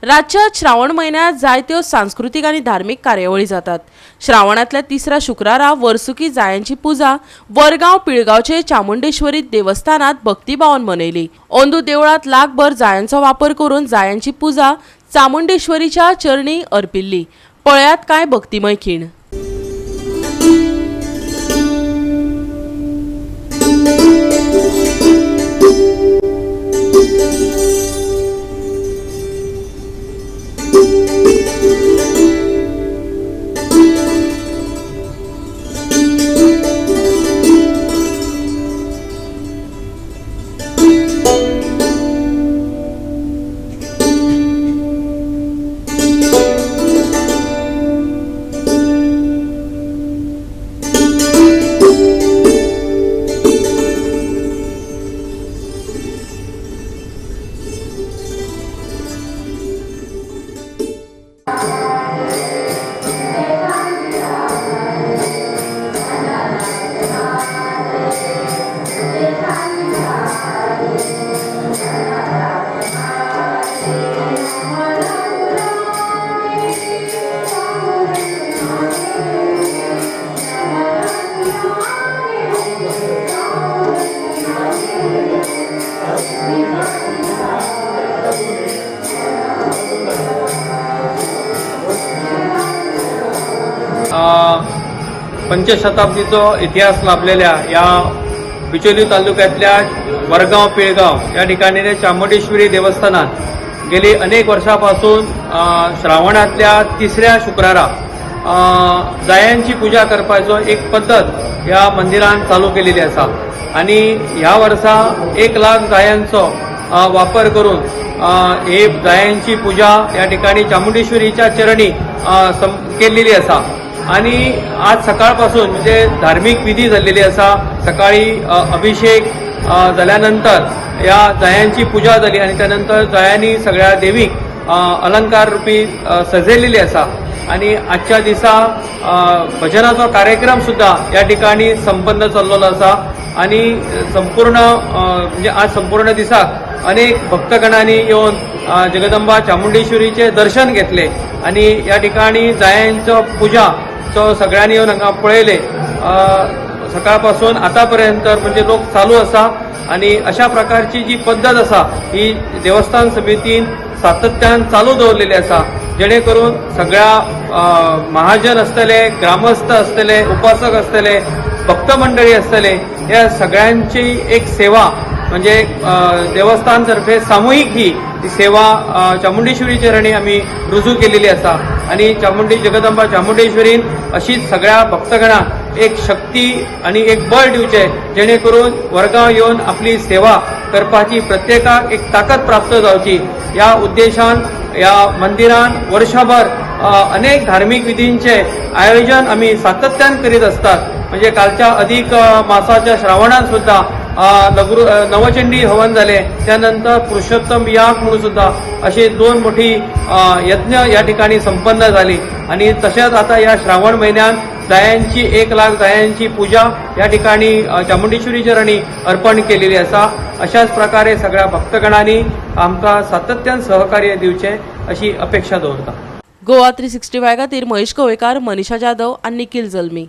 राज्यात श्रावण महिन्यात जायत्यो सांस्कृतिक आणि धार्मिक कार्यावळी जातात। श्रावणातल्या तिसऱ्या शुक्रारा वर्सुकी जायांची पूजा वरगाव पिळगावचे चामुंडेश्वरी देवस्थानात भक्तिभावान मनयली। ओंदू देवळात लागभर जायांचो वापर करून जायांची पूजा चामुंडेश्वरीच्या चरणी अर्पिल्ली। पळयात काय भक्तिमय खीण। पंचशताब्दीचो इतिहास लाभलेल्या या बिचोली तालुक्यातल्या वरगाव पिळगाव या ठिकाणी चामुंडेश्वरी देवस्थानात गेली अनेक वर्षापासून श्रावणातल्या तिसऱ्या शुक्रारा जायांची पूजा करपाचो एक पद्धत या मंदिरान चालू केलेली असा आणि ह्या वर्सा 1 लाख जायांचो वापर करून हे जायांची पूजा या ठिकाणी चामुंडेश्वरीच्या चरणी केलेली असा। आणि आज सकाळपासून म्हणजे धार्मिक विधी झालेली असा। सकाळी अभिषेक झाल्यानंतर या जायांची पूजा झाली आणि त्यानंतर जायांनी सगळ्या देवीक अलंकार रूपी सजयलेली असा आणि आजच्या दिसा भजनाचा कार्यक्रम सुद्धा या ठिकाणी संपन्न चाललेलो असा आणि संपूर्ण म्हणजे आज संपूर्ण दिसाक अनेक भक्तगणांनी येऊन जगदंबा चामुंडेश्वरीचे दर्शन घेतले आणि या ठिकाणी जायांचो पूजा सगळ्यांनी येऊन हांगा पळयले। सकाळपासून आतापर्यंत म्हणजे लोक चालू असा आणि अशा प्रकारची जी पद्धत असा ही देवस्थान समितीन सातत्यान चालू दवरलेली असा, जेणे करून सगळ्या महाजन असतले, ग्रामस्थ असतले, उपासक असतले, भक्त मंडळी असतले, या सगळ्यांची एक सेवा म्हणजे देवस्थानतर्फे सामूहिक ही सेवा चामुंडेश्वरी चरणी आम्ही रुजू केलेली असा आणि जगदंबा चामुंडेश्वरीन अशीच सगळ्या भक्तगणांक एक शक्ती आणि एक बळ दिवचे, जेणे करून वरगाव येऊन आपली सेवा करपाची प्रत्येकाक एक ताकद प्राप्त जावची। या उद्देशान या मंदिरान वर्षभर अनेक धार्मिक विधींचे आयोजन आम्ही सातत्यान करीत असतात। म्हणजे कालच्या अधिक मासाच्या श्रावणात सुद्धा नवचंडी हवन झाले, त्यानंतर पुरुषोत्तम याग म्हणून सुद्धा अशी 2 मोठी यज्ञ या ठिकाणी संपन्न झाली आणि तशाच आता या श्रावण महिन्यात जायांची 1 लाख जायांची पूजा या ठिकाणी चामुंडेश्वरी चरणी अर्पण केलेली असा। अशाच प्रकारे सगळ्या भक्तगणांनी आमकां सातत्यान सहकार्य दिवचे अशी अपेक्षा दवरता। गोवा 365 खातीर महेश गोवेकार, मनीषा जाधव आणि निखिल जल्मी।